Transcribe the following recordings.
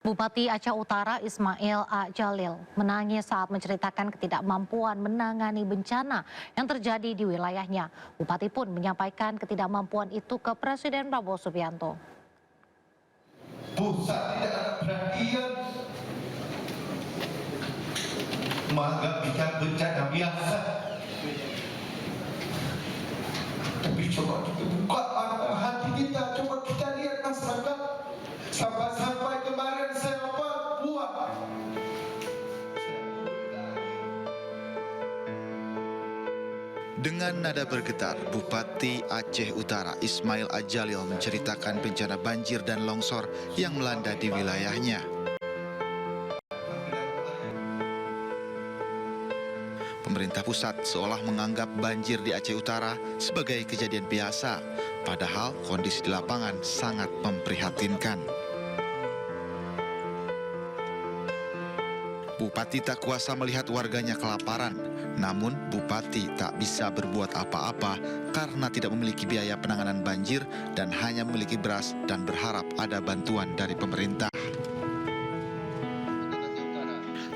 Bupati Aceh Utara Ismail A. Jalil menangis saat menceritakan ketidakmampuan menangani bencana yang terjadi di wilayahnya. Bupati pun menyampaikan ketidakmampuan itu ke Presiden Prabowo Subianto. Pusat tidak ada perhatian menganggap bencana biasa. Tapi coba kita buka hati kita, coba kita lihat masyarakat. Sampai kemarin saya buat. Dengan nada bergetar, Bupati Aceh Utara Ismail A. Jalil menceritakan bencana banjir dan longsor yang melanda di wilayahnya. Pemerintah pusat seolah menganggap banjir di Aceh Utara sebagai kejadian biasa, padahal kondisi di lapangan sangat memprihatinkan. Bupati tak kuasa melihat warganya kelaparan, namun Bupati tak bisa berbuat apa-apa karena tidak memiliki biaya penanganan banjir dan hanya memiliki beras dan berharap ada bantuan dari pemerintah.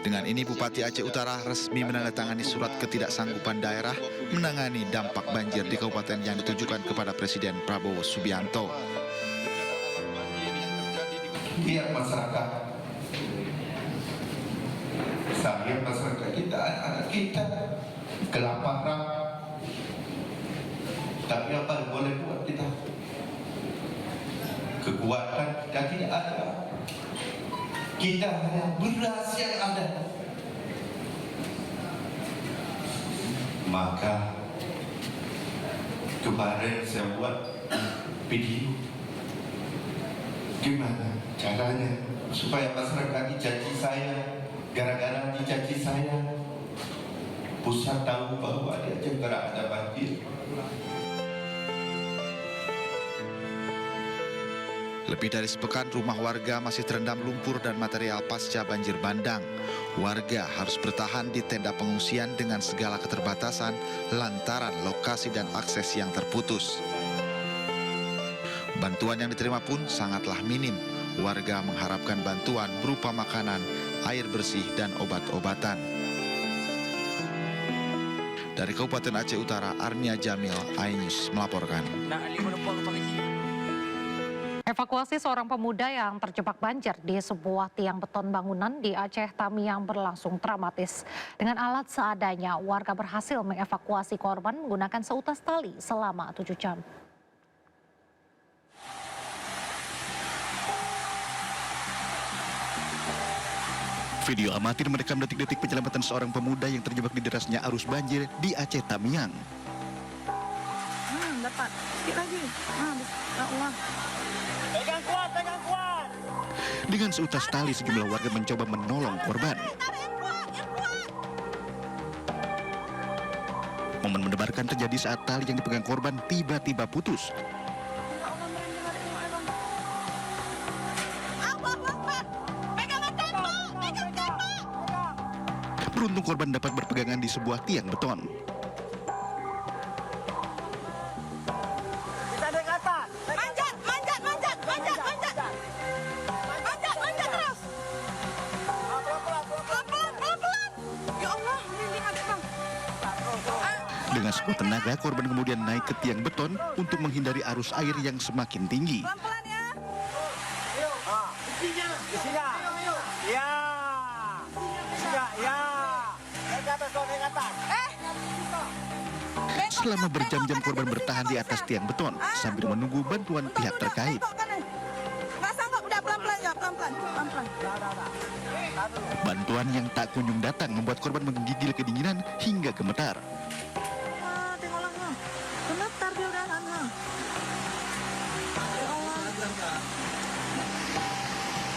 Dengan ini Bupati Aceh Utara resmi menandatangani surat ketidaksanggupan daerah menangani dampak banjir di kabupaten yang ditujukan kepada Presiden Prabowo Subianto. Lihat masyarakat, saya masyarakat kita, anak-anak kita kelaparan, tapi apa yang boleh buat kita? Kekuatan kita tidak ada. Kita hanya beras yang ada. Maka kemarin saya buat video. Gimana caranya supaya masyarakat dicaci saya? Gara-gara dicaci saya, pusat tahu bahwa di Aceh Utara ada banjir. Lebih dari sepekan rumah warga masih terendam lumpur dan material pasca banjir bandang. Warga harus bertahan di tenda pengungsian dengan segala keterbatasan lantaran lokasi dan akses yang terputus. Bantuan yang diterima pun sangatlah minim. Warga mengharapkan bantuan berupa makanan, air bersih, dan obat-obatan. Dari Kabupaten Aceh Utara, Arnia Jamil, iNews melaporkan. Evakuasi seorang pemuda yang terjebak banjir di sebuah tiang beton bangunan di Aceh Tamiang berlangsung dramatis. Dengan alat seadanya, warga berhasil mengevakuasi korban menggunakan seutas tali selama 7 jam. Video amatir merekam detik-detik penyelamatan seorang pemuda yang terjebak di derasnya arus banjir di Aceh Tamiang. Dapat. Sikit lagi. Ya Allah. Pegang kuat, pegang kuat. Dengan seutas tali sejumlah warga mencoba menolong korban. Momen mendebarkan terjadi saat tali yang dipegang korban tiba-tiba putus. Beruntung korban dapat berpegangan di sebuah tiang beton. Kita naik atas. Manjat terus. Pelan. Ya Allah, lihat bang. Dengan sekuat tenaga, korban kemudian naik ke tiang beton untuk menghindari arus air yang semakin tinggi. Pelan-pelan ya. Di sini. Ya. Selama berjam-jam korban bertahan di atas tiang beton sambil menunggu bantuan pihak terkait. Nggak sanggup, udah pelan-pelan ya, pelan-pelan. Bantuan yang tak kunjung datang membuat korban menggigil kedinginan hingga gemetar. Tengoklah, gemetar dia udah lama. Ya Allah.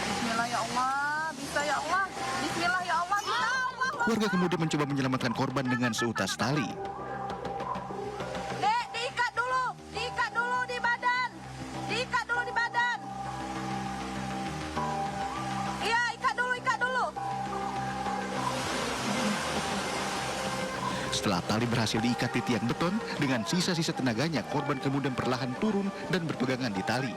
Bismillah ya Allah, bisa ya Allah. Bismillah ya Allah, bisa Allah. Warga kemudian mencoba menyelamatkan korban dengan seutas tali. Dek, diikat dulu di badan. Iya, ikat dulu. Setelah tali berhasil diikat di tiang beton, dengan sisa-sisa tenaganya korban kemudian perlahan turun dan berpegangan di tali.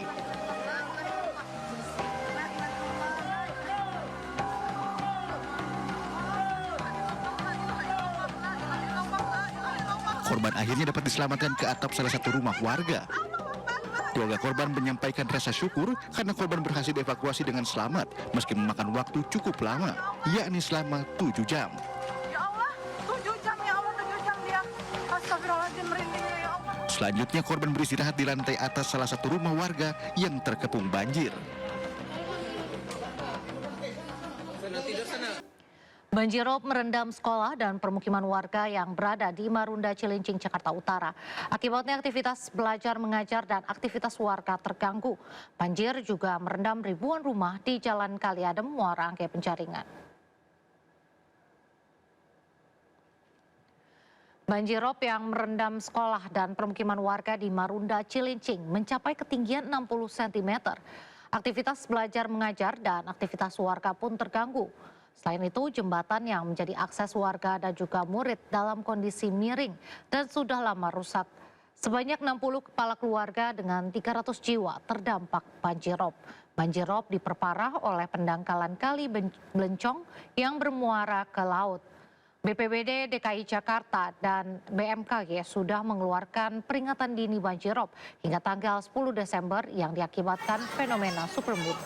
Korban akhirnya dapat diselamatkan ke atap salah satu rumah warga. Keluarga korban menyampaikan rasa syukur karena korban berhasil dievakuasi dengan selamat meski memakan waktu cukup lama, yakni selama 7 jam. Ya Allah, 7 jam ya Allah, 7 jam dia. Astagfirullahaladzim, merinding ya Allah. Selanjutnya korban beristirahat di lantai atas salah satu rumah warga yang terkepung banjir. Banjirop merendam sekolah dan permukiman warga yang berada di Marunda Cilincing, Jakarta Utara. Akibatnya aktivitas belajar mengajar dan aktivitas warga terganggu. Banjir juga merendam ribuan rumah di Jalan Kaliadem, Muara Angke, Penjaringan. Banjirop yang merendam sekolah dan permukiman warga di Marunda Cilincing mencapai ketinggian 60 cm. Aktivitas belajar mengajar dan aktivitas warga pun terganggu. Selain itu, jembatan yang menjadi akses warga dan juga murid dalam kondisi miring dan sudah lama rusak. Sebanyak 60 kepala keluarga dengan 300 jiwa terdampak banjirop. Banjirop diperparah oleh pendangkalan kali Blencong yang bermuara ke laut. BPBD DKI Jakarta dan BMKG sudah mengeluarkan peringatan dini banjirop hingga tanggal 10 Desember yang diakibatkan fenomena supermoon.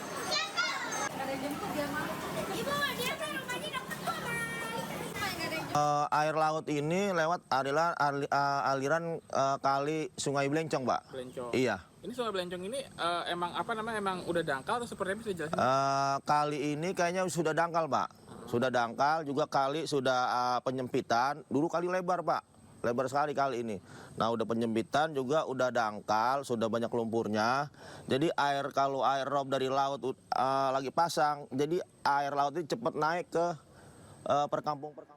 Air laut ini lewat aliran kali Sungai Blencong, Pak. Blencong. Iya. Ini Sungai Blencong ini emang apa namanya, emang udah dangkal atau seperti apa, bisa jelasin? Kali ini kayaknya sudah dangkal, Pak. Sudah dangkal, juga kali sudah penyempitan. Dulu kali lebar, Pak. Lebar sekali kali ini. Nah, udah penyempitan juga udah dangkal, sudah banyak lumpurnya. Jadi kalau air rob dari laut lagi pasang, jadi air laut ini cepat naik ke perkampung-perkampung.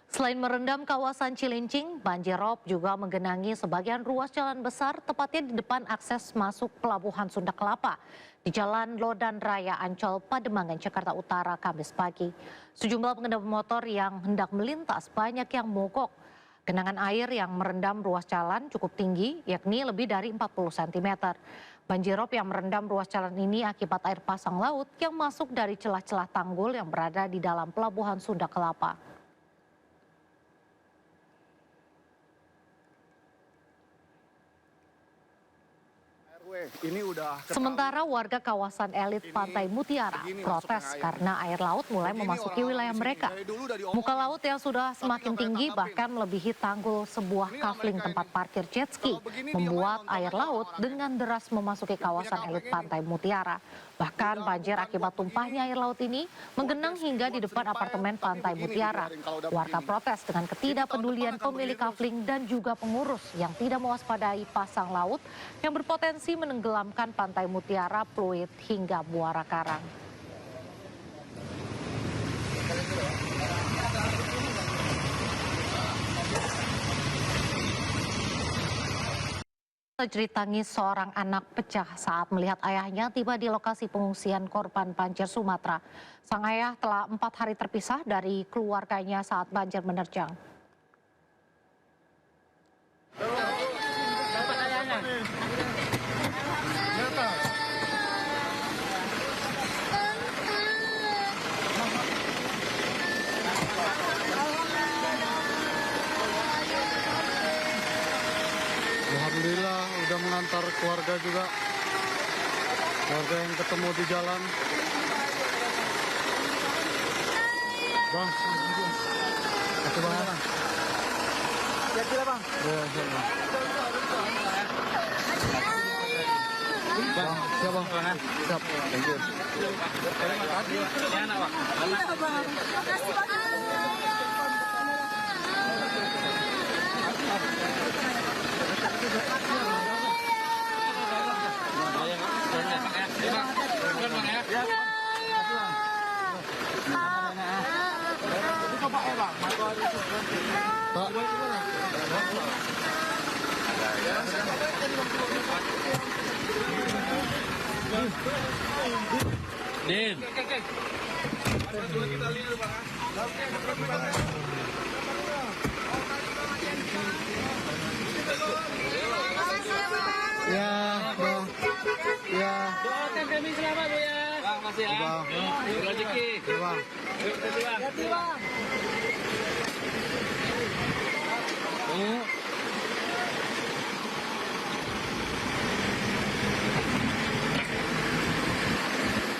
Selain merendam kawasan Cilincing, banjirop juga menggenangi sebagian ruas jalan besar, tepatnya di depan akses masuk Pelabuhan Sunda Kelapa di Jalan Lodan Raya Ancol, Pademangan, Jakarta Utara, Kamis pagi. Sejumlah pengendara motor yang hendak melintas banyak yang mogok. Genangan air yang merendam ruas jalan cukup tinggi, yakni lebih dari 40 cm. Banjirop yang merendam ruas jalan ini akibat air pasang laut yang masuk dari celah-celah tanggul yang berada di dalam Pelabuhan Sunda Kelapa. Ini udah Sementara warga kawasan elit Pantai Mutiara protes karena air laut mulai memasuki wilayah mereka. Muka laut yang sudah semakin tinggi bahkan melebihi tanggul sebuah kafling tempat parkir jet ski membuat air laut dengan deras memasuki kawasan elit Pantai Mutiara. Bahkan banjir akibat tumpahnya air laut ini menggenang hingga di depan apartemen Pantai Mutiara. Warga protes dengan ketidakpedulian pemilik kafling dan juga pengurus yang tidak mewaspadai pasang laut yang berpotensi menenggelamkan Pantai Mutiara, Pluit hingga Muara Karang. Jerit tangis seorang anak pecah saat melihat ayahnya tiba di lokasi pengungsian korban banjir Sumatera. Sang ayah telah 4 hari terpisah dari keluarganya saat banjir menerjang. Alhamdulillah udah mengantar keluarga juga. Keluarga yang ketemu di jalan. Bang, kasih bang. Siap tidak bang? Ya, siap bang. Bang, siap bang. Siap. Thank you. Ini anak, Pak. Makasih banyak. Din. Ya, bang. Ya. Doakan kami selamat, Bu ya. Bang, makasih ya. Bang. Rezeki. Ya, bang. Terima kasih, Bang.